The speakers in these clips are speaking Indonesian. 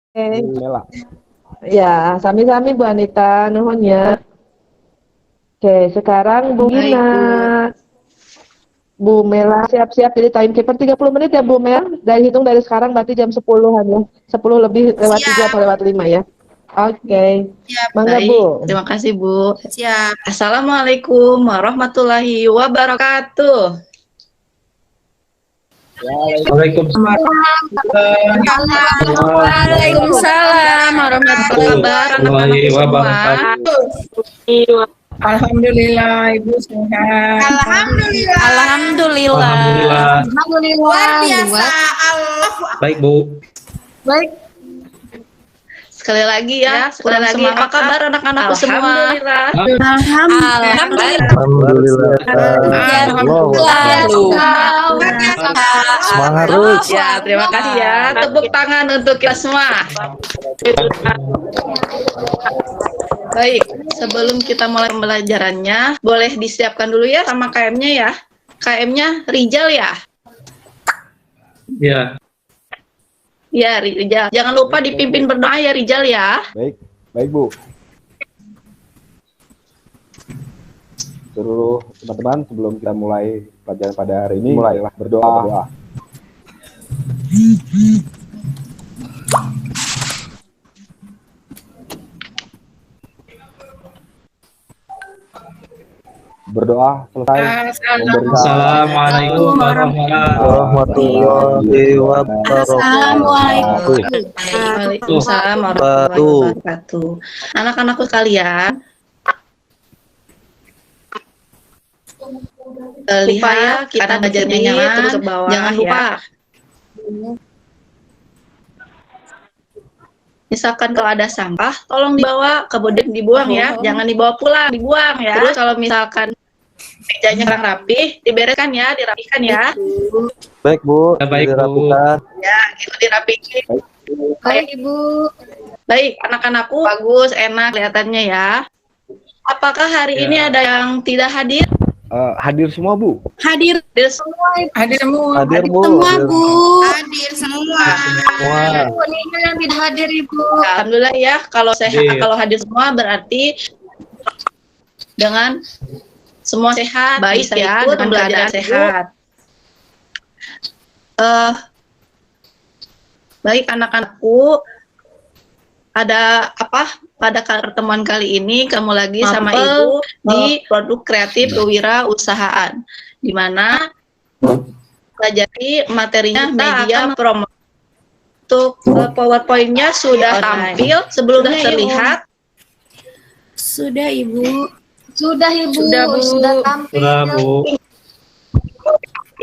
Oke. Mela. Ya, sami-sami Bu Anita, nuhun ya. Oke, sekarang Bu Baik, Gina. Bu. Bu Mela siap-siap jadi timekeeper 30 menit ya Bu Mel. Dari hitung dari sekarang berarti jam 10-an ya. 10 lebih lewat 3 Siap, atau lewat 5 ya. Oke. siap. Mangga Baik, Bu. terima kasih, Bu. Siap. Assalamualaikum warahmatullahi wabarakatuh. Waalaikumsalam. Waalaikumsalam warahmatullahi wabarakatuh. Anak-anakku semua. Alhamdulillah, Ibu sehat. Alhamdulillah. Alhamdulillah. Luar biasa. Baik, Bu. Baik. Sekali lagi ya, sekali lagi. Apa kabar anak-anakku semua? Alhamdulillah. Alhamdulillah. Semangat terus. Ya, terima kasih ya. Tepuk tangan untuk kita semua. Baik, sebelum kita mulai pembelajarannya, boleh disiapkan dulu ya sama KM-nya ya. KM-nya Rijal ya? Ya. Ya, Rijal. Jangan lupa dipimpin berdoa ya, Rijal ya. Baik. Baik, Bu. Seluruh teman-teman, sebelum kita mulai pelajaran pada hari ini, mulailah berdoa. Berdoa selesai. Assalamualaikum warahmatullahi wabarakatuh. Waalaikumsalam warahmatullahi wabarakatuh. Anak-anakku sekalian, lihat ya, kita belajarnya terus ke bawah. Jangan lupa. Misalkan kalau ada sampah, tolong dibawa, kemudian dibuang ya. Jangan dibawa pulang, dibuang ya. Terus kalau misalkan mejanya kurang rapi, dibereskan ya, dirapikan ya. Baik, Bu. Baik, Bu. Dirapikan. Ya, gitu dirapikan. Baik, Ibu. Baik, anak-anakku bagus, enak kelihatannya ya. Apakah hari ini ada yang tidak hadir? Hadir semua, Bu. Hadir Semua. hadir semua. Hadir, Bu. semua, Hadir. Bu. Hadir semua. Semua. Bu, ini yang tidak hadir, Ibu. Alhamdulillah ya, kalau kalau hadir semua berarti dengan semua sehat, baik ya, dengan keadaan sehat. Baik anak-anakku, ada apa? Pada pertemuan kali ini kamu lagi sama Ibu di produk kreatif kewirausahaan, di mana pelajari materinya media promo. Untuk PowerPoint-nya sudah tampil, sebelum terlihat. Sudah, Ibu. Sudah, Ibu. Sudah, Bu. Sudah tampil. Sudah, Bu.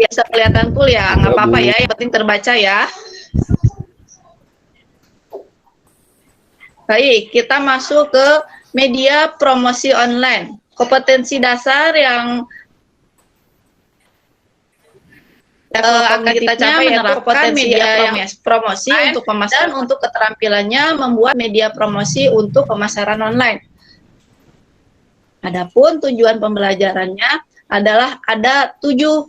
Ya, bisa kelihatan full ya, nggak apa-apa ya, yang penting terbaca ya. Baik, kita masuk ke media promosi online. Kompetensi dasar yang akan kita capai menerapkan media promosi untuk pemasaran, untuk keterampilannya membuat media promosi untuk pemasaran online. Adapun tujuan pembelajarannya adalah ada 7.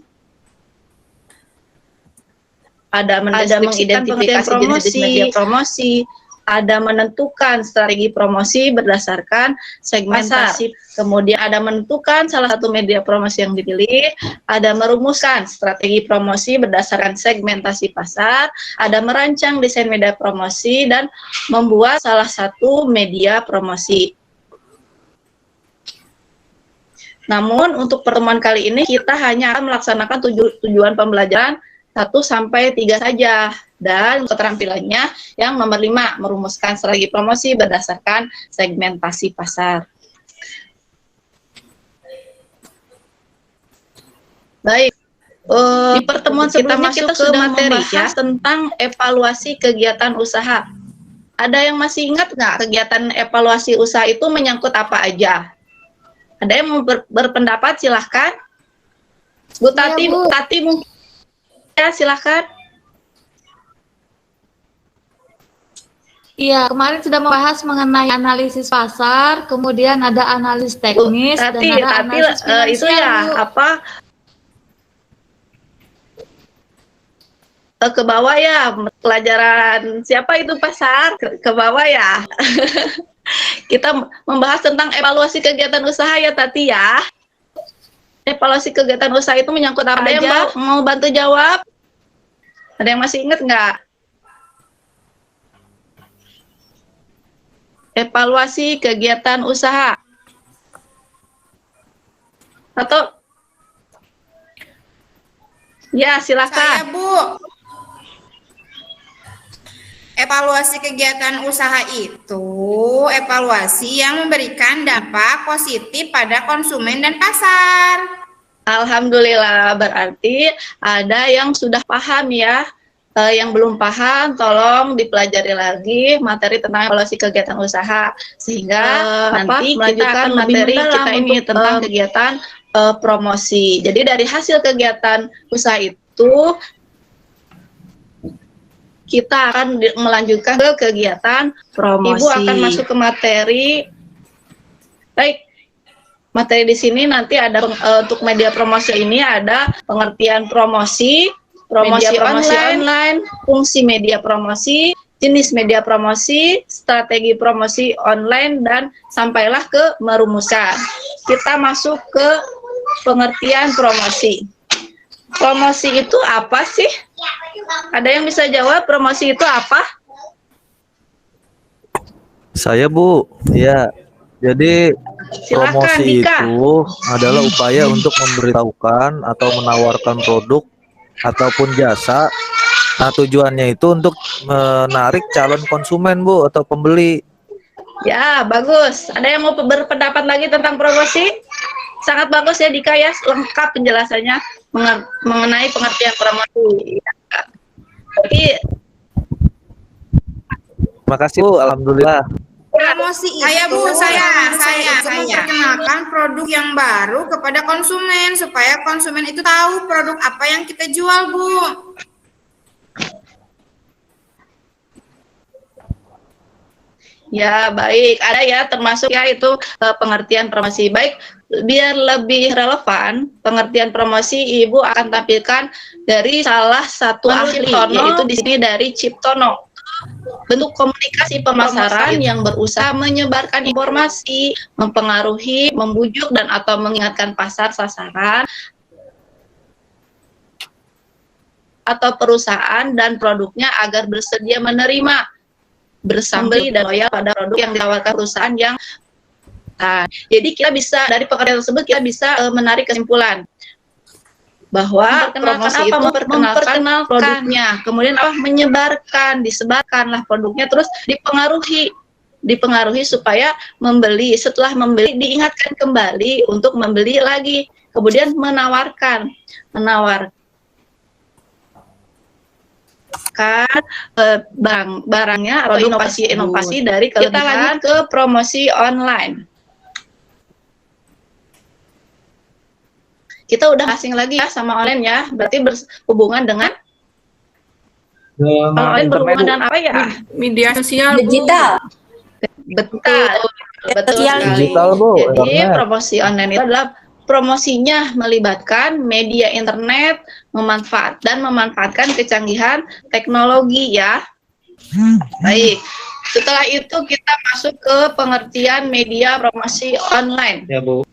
Ada mengidentifikasi jenis media promosi, ada menentukan strategi promosi berdasarkan segmentasi, kemudian ada menentukan salah satu media promosi yang dipilih, ada merumuskan strategi promosi berdasarkan segmentasi pasar, ada merancang desain media promosi, dan membuat salah satu media promosi. Namun untuk pertemuan kali ini kita hanya akan melaksanakan tujuan pembelajaran 1 sampai 3 saja. Dan keterampilannya yang nomor 5, merumuskan strategi promosi berdasarkan segmentasi pasar. Baik, di pertemuan sebelumnya kita sudah membahas tentang evaluasi kegiatan usaha. Ada yang masih ingat nggak kegiatan evaluasi usaha itu menyangkut apa aja? Ada yang mau berpendapat, silahkan. Bu Tati, Bu Tati mungkin ya, silahkan. Iya, kemarin sudah membahas mengenai analisis pasar, kemudian ada analisis teknis, dan ada analisis finansial. Itu ya, apa? ke bawah ya, pelajaran siapa itu Pasar? Ke bawah ya. Kita membahas tentang evaluasi kegiatan usaha ya Tati ya. Evaluasi kegiatan usaha itu menyangkut apa aja? Ada yang mau bantu jawab? Ada yang masih ingat nggak? Evaluasi kegiatan usaha. Atau ya silakan. Saya Bu. Evaluasi kegiatan usaha itu evaluasi yang memberikan dampak positif pada konsumen dan pasar. Alhamdulillah, berarti ada yang sudah paham ya. Yang belum paham tolong dipelajari lagi materi tentang evaluasi kegiatan usaha sehingga nanti kita akan materi kita ini tentang kegiatan promosi. Jadi dari hasil kegiatan usaha itu kita akan melanjutkan ke kegiatan promosi. Ibu akan masuk ke materi. Baik. Materi di sini nanti ada untuk media promosi ini ada pengertian promosi online, fungsi media promosi, jenis media promosi, strategi promosi online, dan sampailah ke merumuskan. Kita masuk ke pengertian promosi. Promosi itu apa sih? Ada yang bisa jawab promosi itu apa? Saya Bu, ya. Jadi Silakan, promosi Dika. itu adalah upaya untuk memberitahukan atau menawarkan produk ataupun jasa. Nah, tujuannya itu untuk menarik calon konsumen Bu atau pembeli. Ya, bagus. Ada yang mau berpendapat lagi tentang promosi? Sangat bagus ya Dika ya, lengkap penjelasannya mengenai pengertian promosi. Jadi, Makasih Bu, alhamdulillah. Promosi itu saya memperkenalkan produk yang baru kepada konsumen supaya konsumen itu tahu produk apa yang kita jual, Bu. ya baik. Ada ya termasuk ya itu pengertian promosi. Baik, biar lebih relevan pengertian promosi, Ibu akan tampilkan dari salah satu ahli, yaitu di sini dari Ciptono. Bentuk komunikasi pemasaran yang berusaha menyebarkan informasi, mempengaruhi, membujuk, dan atau mengingatkan pasar sasaran atau perusahaan dan produknya agar bersedia menerima, bersambeli dan loyal pada produk yang ditawarkan perusahaan yang jadi kita bisa dari pengertian tersebut kita bisa menarik kesimpulan bahwa promosi itu memperkenalkan produknya, kemudian menyebarkan, disebarkanlah produknya, terus dipengaruhi supaya membeli, setelah membeli diingatkan kembali untuk membeli lagi, kemudian menawarkan barangnya atau inovasi dari kelebihan. Kita lanjut ke promosi online. Kita udah asing lagi ya sama online ya, berarti berhubungan dengan online berhubungan dengan apa ya? Media sosial, digital. Betul sekali. Digital, Bu. Jadi promosi online itu adalah promosinya melibatkan media internet, memanfaatkan kecanggihan teknologi ya. Baik. Setelah itu kita masuk ke pengertian media promosi online. Ya, Bu.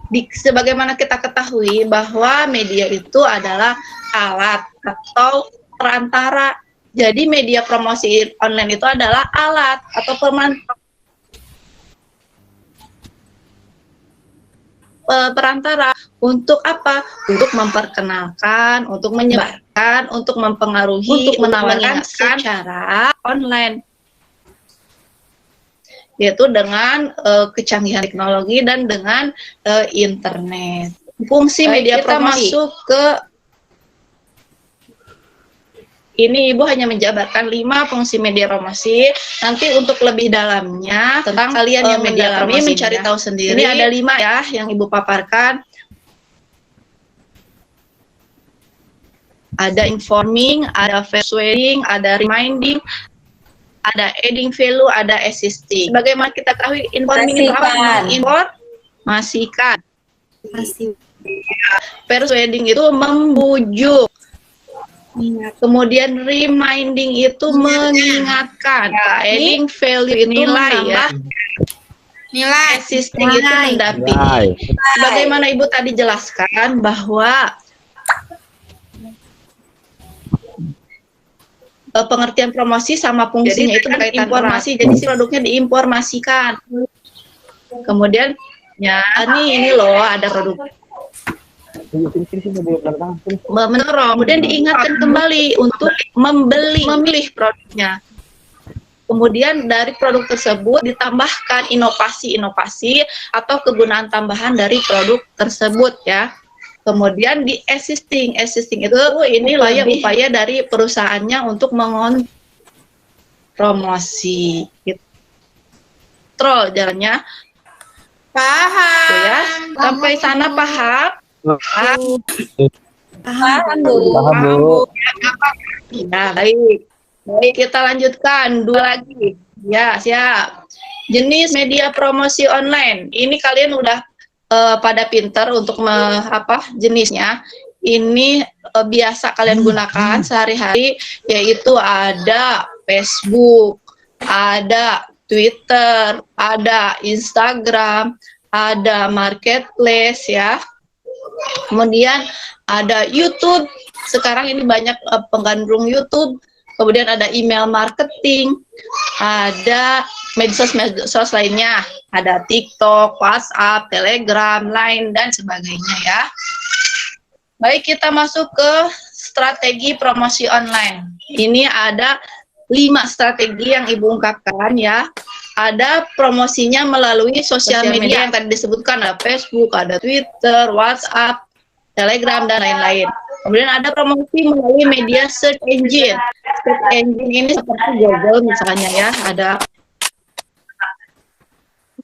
Sebagaimana kita ketahui bahwa media itu adalah alat atau perantara. Jadi media promosi online itu adalah alat atau perantara untuk apa? Untuk memperkenalkan, untuk menyebarkan, untuk mempengaruhi, untuk menawarkan secara online, yaitu dengan kecanggihan teknologi dan dengan internet. Fungsi media promosi. Masuk ke ini, Ibu hanya menjabarkan 5 fungsi media promosi. Nanti untuk lebih dalamnya tentang kalian yang mendalami mencari tahu sendiri. Ini ada 5 ya yang Ibu paparkan. Ada informing, ada persuading, ada reminding, ada adding value, ada assisting. Bagaimana kita tahu informing itu apa? Informasikan. Persuading itu membujuk. Kemudian reminding itu mengingatkan, adding value itu nilai ya. Nilai. Assisting itu mendampingi. Bagaimana Ibu tadi jelaskan bahwa pengertian promosi sama fungsinya itu berkaitan informasi, jadi si produknya diinformasikan. Kemudian ya ini loh ada produk mendorong, kemudian diingatkan kembali untuk memilih produknya. Kemudian dari produk tersebut ditambahkan inovasi-inovasi atau kegunaan tambahan dari produk tersebut ya. Kemudian di assisting itu ini upaya dari perusahaannya untuk promosi. Kontrol jalannya. Paham. Ya. Sampai sana paham? Paham, Bu. Ya, baik. Baik, kita lanjutkan. 2 lagi. Ya, siap. Jenis media promosi online. Ini kalian udah pada pinter untuk jenisnya. Ini biasa kalian gunakan sehari-hari, yaitu ada Facebook, ada Twitter, ada Instagram, ada Marketplace ya. Kemudian ada YouTube. Sekarang ini banyak penggandrung YouTube. Kemudian ada email marketing, ada medsos lainnya, ada TikTok, WhatsApp, Telegram, Line, dan sebagainya ya. Baik, kita masuk ke strategi promosi online. Ini ada 5 strategi yang Ibu ungkapkan ya. Ada promosinya melalui sosial media yang tadi disebutkan, ada Facebook, ada Twitter, WhatsApp, Telegram, dan lain-lain. Kemudian ada promosi melalui media search engine. Search engine ini seperti Google misalnya ya, ada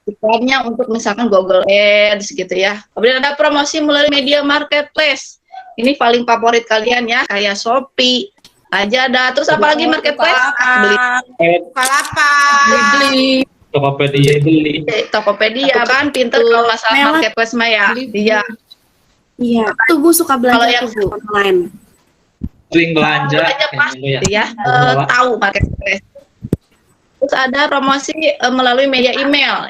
iklannya untuk misalkan Google Ads gitu ya. Kemudian ada promosi melalui media marketplace. Ini paling favorit kalian ya, kayak Shopee, Lazada. Terus apa lagi marketplace? Beli. Tokopedia kan pinter kalau masalah marketplace mah ya. Iya. Iya, tuh Bu suka Kalau belanja yang tuh Bu online. Sering belanja pasti ya, tahu marketplace. Terus ada promosi melalui media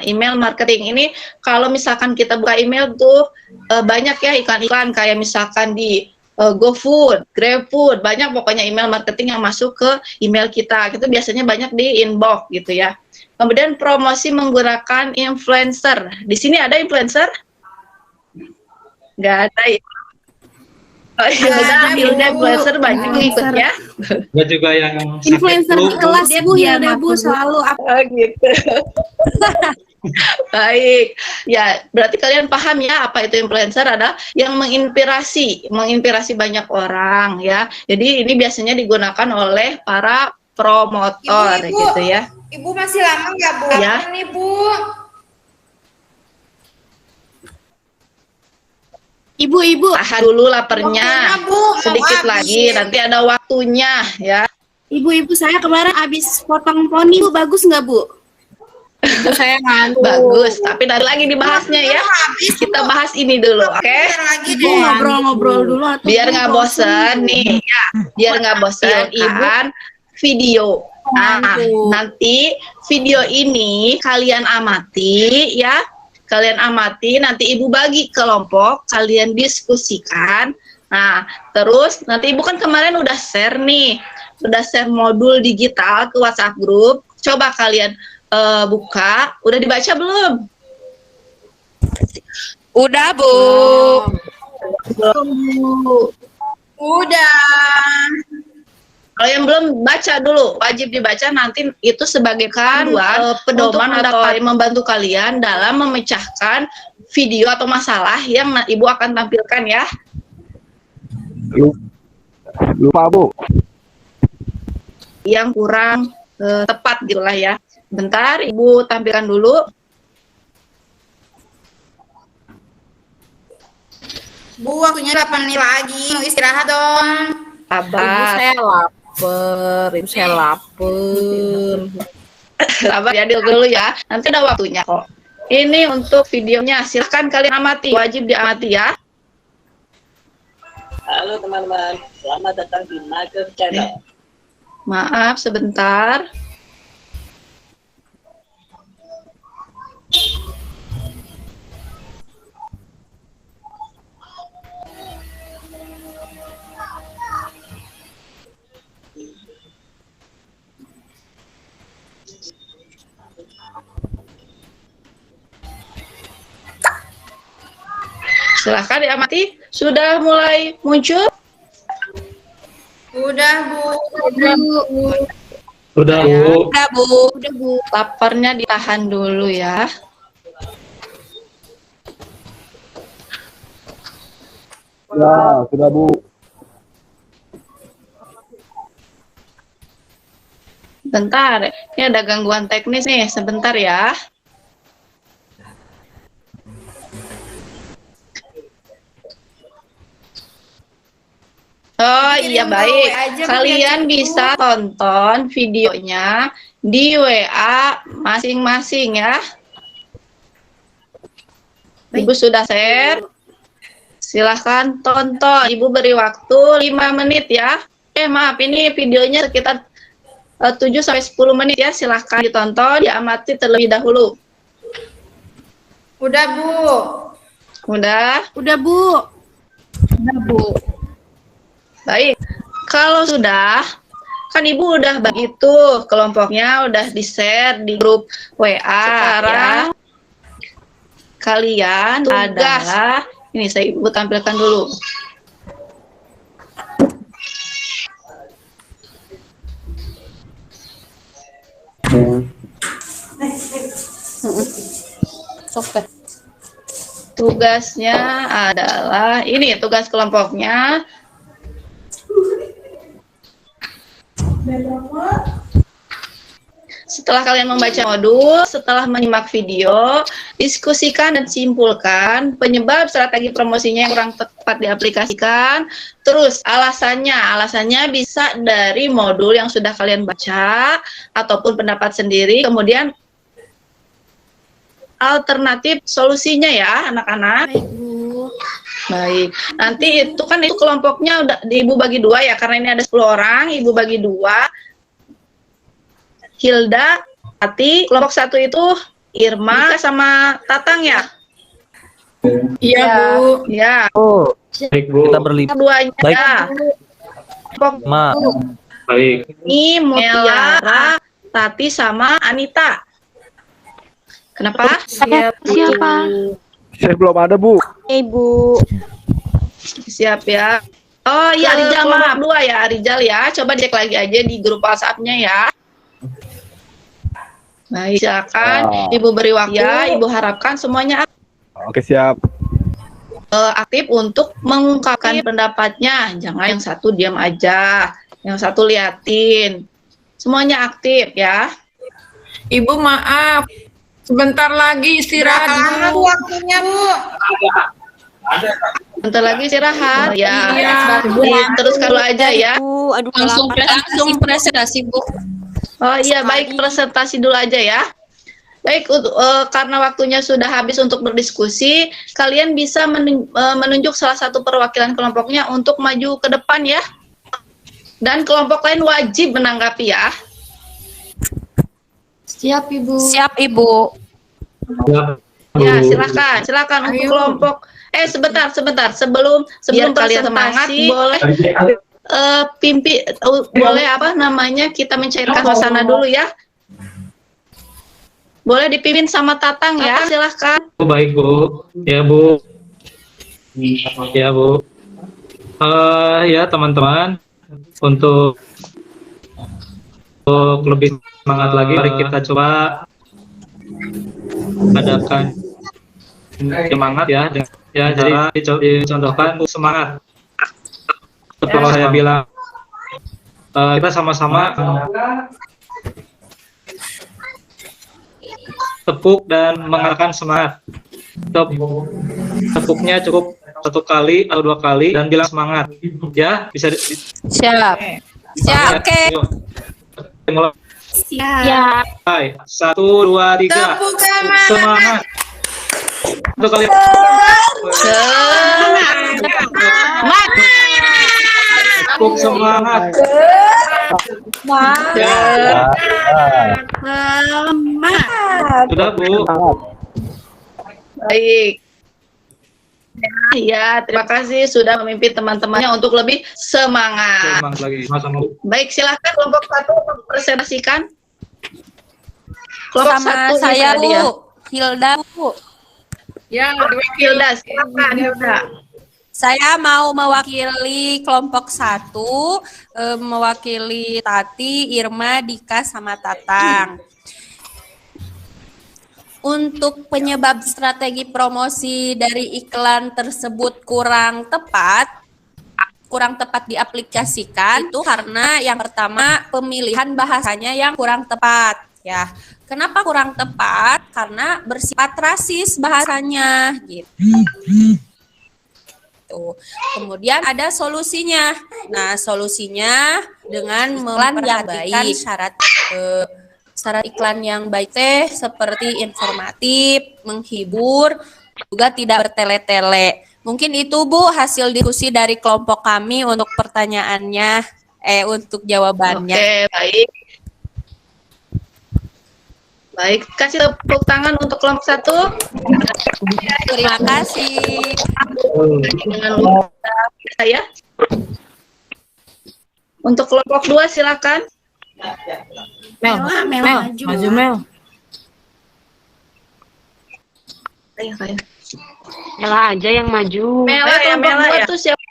email marketing. Ini kalau misalkan kita buka email tuh banyak ya iklan-iklan kayak misalkan di GoFood, GrabFood, banyak pokoknya email marketing yang masuk ke email kita. Itu biasanya banyak di inbox gitu ya. Kemudian promosi menggunakan influencer. Di sini ada influencer? Nggak ada ya. Oh iya, udah influencer banyak pengikutnya. Gue juga yang Influencer di kelas Bu ya deh Bu selalu Oh gitu. Baik, ya berarti kalian paham ya apa itu influencer, ada yang menginspirasi banyak orang ya. Jadi ini biasanya digunakan oleh para promotor Ibu, gitu ya. Ibu masih lama nggak Bu? Ya. Nih Bu. Ibu-ibu. Tahan dulu lapernya. Bu, Sedikit lagi, nanti ada waktunya ya. Ibu-ibu saya kemarin habis potong poni Bu, bagus nggak Bu? Ibu saya ngantuk. Bagus, tapi nanti lagi dibahasnya ya. Kita bahas ini dulu, oke? Ibu ngobrol-ngobrol dulu atau Biar nggak bosen nih, ya. Biar nggak bosen, kan video. Nah, nanti video ini kalian amati ya. Kalian amati, nanti Ibu bagi kelompok, kalian diskusikan. Nah, terus nanti Ibu kan kemarin udah share nih, udah share modul digital ke WhatsApp group. Coba kalian buka, udah dibaca belum? Udah Bu. Udah. Kalau yang belum, baca dulu, wajib dibaca. Nanti itu sebagai panduan, pedoman atau membantu kalian dalam memecahkan video atau masalah yang Ibu akan tampilkan ya. Lupa Bu. Yang kurang tepat gitulah ya. Bentar, Ibu tampilkan dulu. Bu, waktunya 8 menit lagi. Mau istirahat dong. Sabar. Ibu saya lapar. Sabar ya, dulu ya. Nanti ada waktunya kok. Ini untuk videonya, silahkan kalian amati. Wajib diamati ya. Halo teman-teman, selamat datang di Mager Channel. Maaf sebentar. Silahkan diamati. Sudah mulai muncul? Udah, Bu. Sudah, Ya. Bu. Udah, Bu. Laparnya ditahan dulu ya. Ya, sudah Bu. Bentar, ini ada gangguan teknis nih. Sebentar ya. Oh iya Kirim ke baik, WA aja, Bu, kalian biar bisa cepet. tonton videonya di WA masing-masing ya. Ibu sudah share, silahkan tonton. Ibu beri waktu 5 menit ya. Maaf, ini videonya sekitar 7-10 menit ya. Silahkan ditonton, diamati terlebih dahulu. Udah, Bu. Udah? Udah, Bu. Udah, Bu. Baik, kalau sudah, kan Ibu udah begitu, kelompoknya udah di-share di grup WA. Sekarang ya, kalian adalah, ini saya Ibu tampilkan dulu. Tugasnya adalah, ini tugas kelompoknya. Setelah kalian membaca modul, setelah menyimak video, diskusikan dan simpulkan penyebab strategi promosinya yang kurang tepat diaplikasikan. Terus alasannya bisa dari modul yang sudah kalian baca ataupun pendapat sendiri. Kemudian alternatif solusinya ya anak-anak. Baik, Bu. Baik, nanti itu kelompoknya udah Ibu bagi 2 ya, karena ini ada 10 orang, Ibu bagi 2. Hilda, Ati, kelompok 1 itu Irma sama Tatang ya? Iya, Bu. Ya, Oh, Baik, Bu. kita berlima. keduanya Baik. ya. Kelompok Ma, Baik. ini Mutiara, Tati sama Anita. Kenapa? Siapa? Saya belum ada Bu. Ibu. Siap ya. Oh iya, Rizal maaf 2 ya, Rizal ya. Coba cek lagi aja di grup WhatsApp-nya ya. Baik, silakan Ibu beri waktu ya. Ibu harapkan semuanya Oke, siap. aktif untuk mengungkapkan pendapatnya. Jangan yang satu diam aja, yang satu liatin. Semuanya aktif ya. Ibu maaf, sebentar lagi istirahat Berapa dulu. waktunya, Bu? Bentar lagi istirahat ya. Iya. Terus kalau aja ya. Bu, aduh Langsung presentasi, Bu. Oh iya, baik, presentasi dulu aja ya. Baik, karena waktunya sudah habis untuk berdiskusi, kalian bisa menunjuk salah satu perwakilan kelompoknya untuk maju ke depan ya. Dan kelompok lain wajib menanggapi ya. Siap, Ibu. Siap, Ibu. Ya, silakan untuk kelompok. Sebentar. Sebelum kalian semangat, boleh boleh kita mencairkan suasana dulu ya. Boleh dipimpin sama Tatang ya, silahkan. Baik, Bu. Ya, Bu. Ya, Bu. Ya, teman-teman, untuk lebih semangat lagi, mari kita coba adakan semangat ya. Ya, jadi dicontohkan semangat. Kalau saya bilang kita sama-sama tepuk dan mengarahkan semangat. Tepuknya cukup 1 kali atau 2 kali dan bilang semangat. Ya, bisa Siap. Siap, oke. Siap. 1, 2, 3. Tepuk tangan. Semangat. 1 kali. Semangat. Tepuk semangat. Ya, Semangat. sudah Bu. Baik. Ya, terima kasih sudah memimpin teman-temannya untuk lebih semangat. Semangat lagi. Sama-sama Bu. Baik, silahkan kelompok 1 mempresentasikan. Kelompok Sama 1 saya tadi ya. Bu, Hilda Bu. Ya, Hilda, silakan Hilda. Saya mau mewakili kelompok 1, mewakili Tati, Irma, Dika, sama Tatang. Untuk penyebab strategi promosi dari iklan tersebut kurang tepat diaplikasikan itu karena yang pertama pemilihan bahasanya yang kurang tepat ya. Kenapa kurang tepat? Karena bersifat rasis bahasanya gitu. Kemudian ada solusinya. Nah, solusinya dengan memperhatikan syarat iklan yang baik teh seperti informatif, menghibur, juga tidak bertele-tele. Mungkin itu Bu hasil diskusi dari kelompok kami untuk pertanyaannya, untuk jawabannya. Oke, baik. Baik, kasih tepuk tangan untuk kelompok 1. Terima kasih. Jangan lupa saya. Untuk kelompok 2 silakan. Mel, maju Mel. Ayo. Mela aja yang maju. Mela ya, Mela ya. Itu siapa?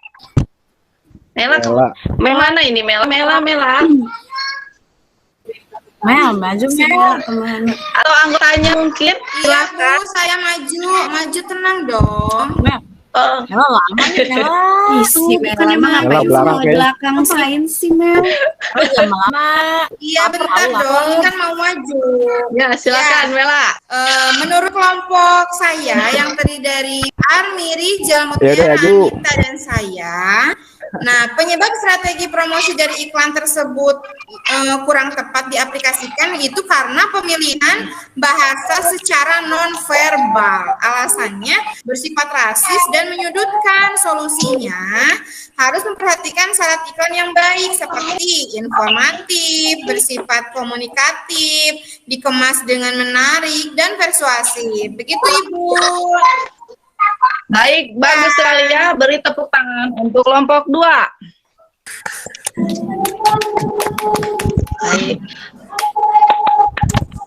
Mela. Mana ini Mela? Mela. Mel, maju Mel. Atau anggotanya mungkin? Iya Bu, saya maju tenang dong. Mel. Mel lama nih Mel. Isi Bukan emang Mel belakang sain sih Mel. Lama. Iya bentar dong, ini kan mau maju. Ya, silakan Mela. Menurut kelompok saya yang terdiri dari Armi, Rijal, Mutiara, Anita, dan saya. Nah, penyebab strategi promosi dari iklan tersebut kurang tepat diaplikasikan itu karena pemilihan bahasa secara non-verbal. Alasannya bersifat rasis dan menyudutkan. Solusinya harus memperhatikan syarat iklan yang baik seperti informatif, bersifat komunikatif, dikemas dengan menarik, dan persuasif. Begitu Ibu. Baik, bagus sekali ya. Beri tepuk tangan untuk kelompok 2. Baik.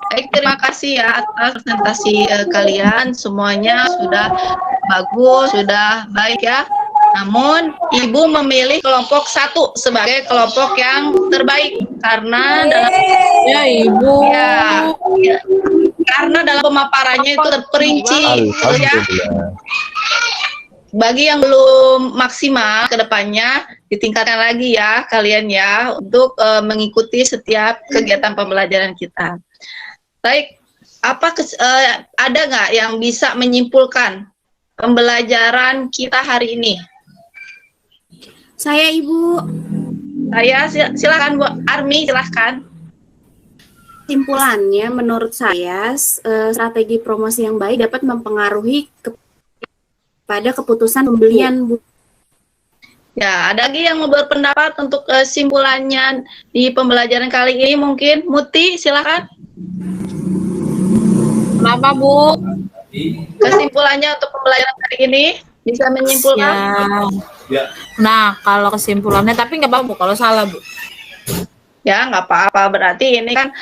Baik, terima kasih ya atas presentasi kalian. Semuanya sudah bagus, sudah baik ya. Namun, Ibu memilih kelompok 1 sebagai kelompok yang terbaik karena dalam Ibu. Ya, karena dalam pemaparannya itu terperinci ya. Bagi yang belum maksimal ke depannya ditingkatkan lagi ya kalian ya untuk mengikuti setiap kegiatan pembelajaran kita. Baik, ada nggak yang bisa menyimpulkan pembelajaran kita hari ini? Saya Ibu. Saya silakan Bu Armi, silakan. Kesimpulannya menurut saya strategi promosi yang baik dapat mempengaruhi pada keputusan pembelian Bu. Ya, ada lagi yang mau berpendapat untuk kesimpulannya di pembelajaran kali ini mungkin? Muti, silakan. Kenapa Bu? Kesimpulannya untuk pembelajaran kali ini bisa menyimpulkan? Ya. Nah, kalau kesimpulannya, tapi nggak apa-apa Bu, kalau salah Bu. Ya, nggak apa-apa. Berarti ini kan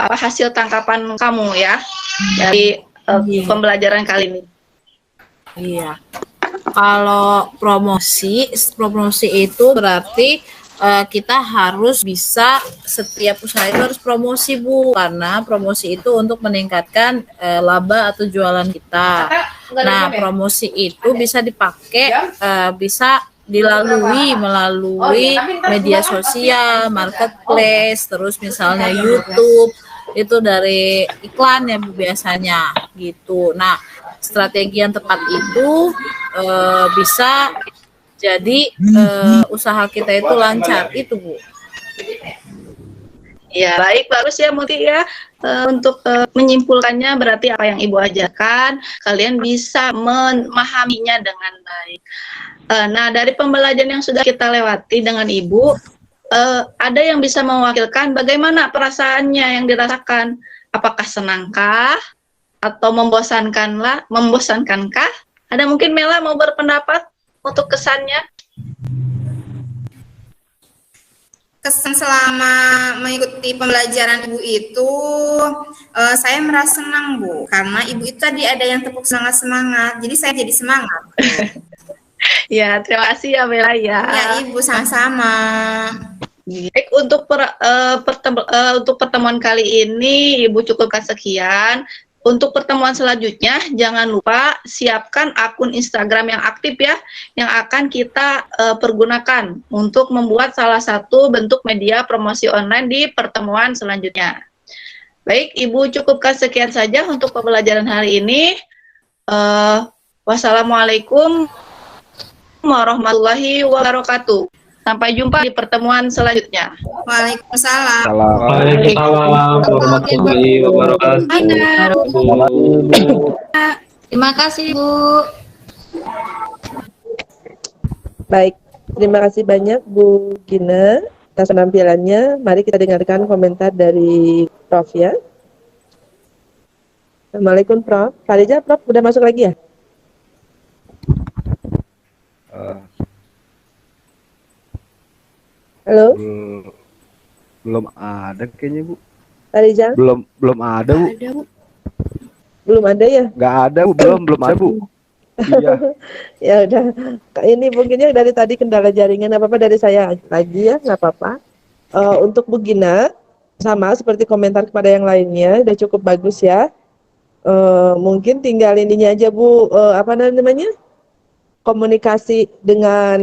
hasil tangkapan kamu ya dari pembelajaran kali ini. Iya. Kalau promosi itu berarti kita harus bisa, setiap usaha itu harus promosi Bu, karena promosi itu untuk meningkatkan laba atau jualan kita. Nah, promosi itu bisa dipakai, bisa melalui media sosial, marketplace, terus misalnya YouTube, itu dari iklan ya Bu biasanya gitu. Nah, strategi yang tepat itu bisa jadi usaha kita itu lancar itu Bu. Ya, baik, bagus ya Muti ya. Untuk menyimpulkannya berarti apa yang Ibu ajarkan, kalian bisa memahaminya dengan baik. Nah, dari pembelajaran yang sudah kita lewati dengan Ibu, ada yang bisa mewakilkan bagaimana perasaannya yang dirasakan? Apakah senangkah atau membosankankah? Ada mungkin Mela mau berpendapat untuk kesannya? Kesan selama mengikuti pembelajaran Ibu itu, saya merasa senang, Bu, karena Ibu itu tadi ada yang tepuk semangat, jadi saya jadi semangat. Ya, terima kasih ya Mela ya. Ya, Ibu, sama-sama. Baik, untuk untuk pertemuan kali ini Ibu cukupkan sekian. Untuk pertemuan selanjutnya jangan lupa siapkan akun Instagram yang aktif ya, yang akan kita pergunakan untuk membuat salah satu bentuk media promosi online di pertemuan selanjutnya. Baik, Ibu cukupkan sekian saja untuk pembelajaran hari ini. Wassalamualaikum warahmatullahi wabarakatuh. Sampai jumpa di pertemuan selanjutnya. Waalaikumsalam. Waalaikumsalam warahmatullahi wabarakatuh. Terima kasih, Bu. Baik, terima kasih banyak Bu Gina atas penampilannya. Mari kita dengarkan komentar dari Prof ya. Assalamualaikum Prof. Farija, Prof udah masuk lagi ya? Halo? Belum ada kayaknya, Bu. Farija? Belum ada, Bu. Belum ada ya? Nggak ada, Bu. Belum ada, Bu. Iya. Ya udah. Ini mungkinnya dari tadi kendala jaringan, apa-apa dari saya lagi ya, nggak apa-apa. Untuk Bu Gina, sama seperti komentar kepada yang lainnya, udah cukup bagus ya. Mungkin tinggal ininya aja Bu, apa namanya? Komunikasi dengan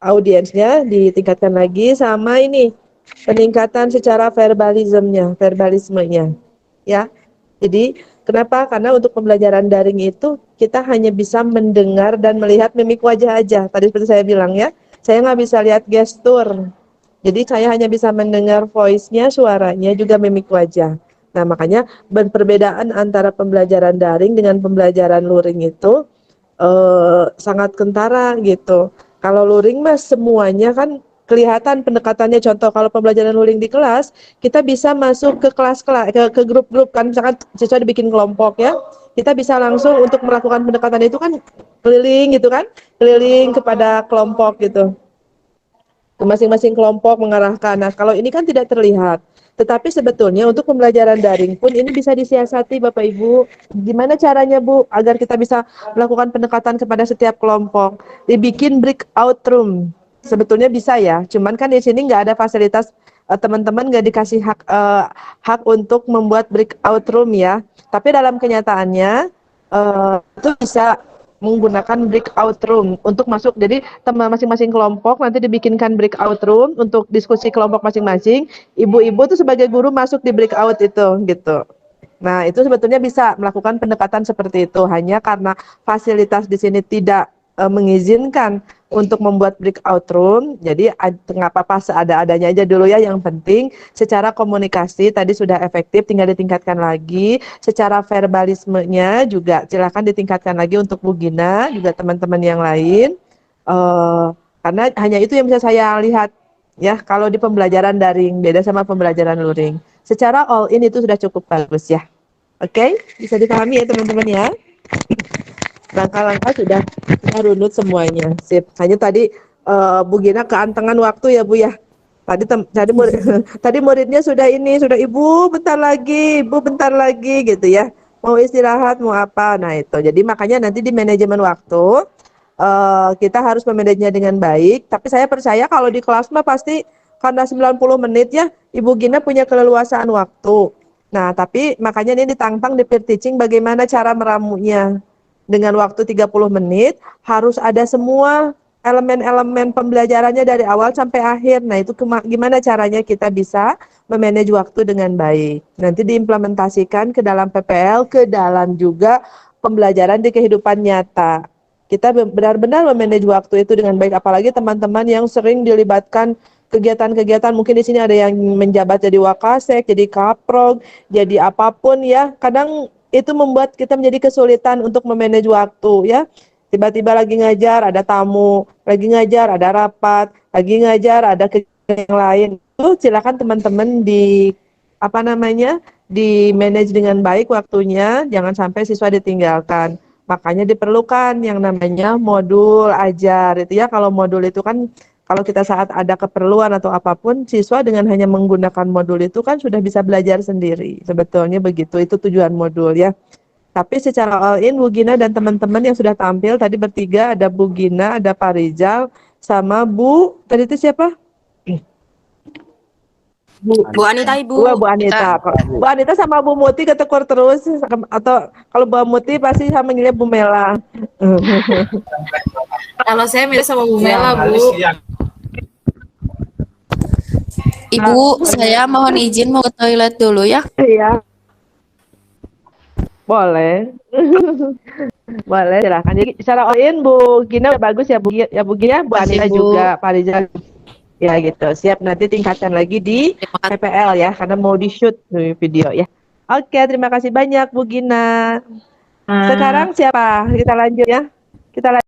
audiensnya ditingkatkan lagi, sama ini peningkatan secara verbalismenya ya. Jadi kenapa? Karena untuk pembelajaran daring itu kita hanya bisa mendengar dan melihat mimik wajah aja. Tadi seperti saya bilang ya, saya nggak bisa lihat gestur. Jadi saya hanya bisa mendengar voice-nya, suaranya, juga mimik wajah. Nah makanya perbedaan antara pembelajaran daring dengan pembelajaran luring itu sangat kentara gitu. Kalau luring mas semuanya kan kelihatan pendekatannya. Contoh kalau pembelajaran luring di kelas, kita bisa masuk ke kelas-kelas, ke grup-grup kan, misalkan siswa dibikin kelompok ya, kita bisa langsung untuk melakukan pendekatan itu kan keliling gitu kan, keliling kepada kelompok gitu, ke masing-masing kelompok mengarahkan. Nah kalau ini kan tidak terlihat. Tetapi sebetulnya untuk pembelajaran daring pun ini bisa disiasati Bapak Ibu. Gimana caranya Bu agar kita bisa melakukan pendekatan kepada setiap kelompok? Dibikin breakout room. Sebetulnya bisa ya. Cuman kan di sini nggak ada fasilitas, teman-teman nggak dikasih hak untuk membuat breakout room ya. Tapi dalam kenyataannya itu bisa menggunakan breakout room untuk masuk. Jadi masing-masing kelompok nanti dibikinkan breakout room untuk diskusi kelompok masing-masing. Ibu-ibu tuh sebagai guru masuk di breakout itu gitu. Nah, itu sebetulnya bisa melakukan pendekatan seperti itu. Hanya karena fasilitas di sini tidak mengizinkan untuk membuat breakout room, jadi nggak apa-apa seada-adanya aja dulu ya. Yang penting secara komunikasi tadi sudah efektif, tinggal ditingkatkan lagi. Secara verbalismenya juga silakan ditingkatkan lagi untuk Bu Gina, juga teman-teman yang lain. Karena hanya itu yang bisa saya lihat ya kalau di pembelajaran daring, beda sama pembelajaran luring. Secara all in itu sudah cukup bagus ya. Oke, bisa dipahami ya teman-teman ya. Langkah-langkah sudah runut semuanya. Sip. Hanya tadi Bu Gina keantengan waktu ya Bu ya. Tadi muridnya sudah Ibu bentar lagi gitu ya. Mau istirahat, mau apa. Nah itu. Jadi makanya nanti di manajemen waktu kita harus memanajenya dengan baik. Tapi saya percaya kalau di kelas mah pasti karena 90 menit ya, Ibu Gina punya keleluasaan waktu. Nah, tapi makanya ini ditantang di peer teaching bagaimana cara meramunya. Dengan waktu 30 menit harus ada semua elemen-elemen pembelajarannya dari awal sampai akhir. Nah, itu gimana caranya kita bisa memanage waktu dengan baik. Nanti diimplementasikan ke dalam PPL, ke dalam juga pembelajaran di kehidupan nyata. Kita benar-benar memanage waktu itu dengan baik, apalagi teman-teman yang sering dilibatkan kegiatan-kegiatan. Mungkin di sini ada yang menjabat jadi wakasek, jadi kaprog, jadi apapun ya. Kadang itu membuat kita menjadi kesulitan untuk memanage waktu ya. Tiba-tiba lagi ngajar, ada tamu, lagi ngajar, ada rapat, lagi ngajar, ada kegiatan yang lain. Itu silakan teman-teman di manage dengan baik waktunya, jangan sampai siswa ditinggalkan. Makanya diperlukan yang namanya modul ajar itu ya. Kalau modul itu kan kalau kita saat ada keperluan atau apapun, siswa dengan hanya menggunakan modul itu kan sudah bisa belajar sendiri. Sebetulnya begitu, itu tujuan modul ya. Tapi secara all in, Bu Gina dan teman-teman yang sudah tampil tadi bertiga, ada Bu Gina, ada Pak Rizal, sama tadi itu siapa? Bu Anita, Ibu. Bu Anita. Bu Anita sama Bu Muti ketekur terus, atau kalau Bu Muti pasti saya manggilnya Bu Mela. Kalau saya milih sama Bu Mela, Bu. Ibu, saya mohon izin mau ke toilet dulu ya. Iya. Boleh. Boleh, silahkan. Jadi secara all in Bu Gina udah bagus ya Bu Gina, Bu Anita juga, Pak Rizal. Ya gitu. Siap, nanti tingkatkan lagi di PPL ya, karena mau di-shoot video ya. Oke, terima kasih banyak Bu Gina. Sekarang siapa? Kita lanjut ya. Kita lanjut.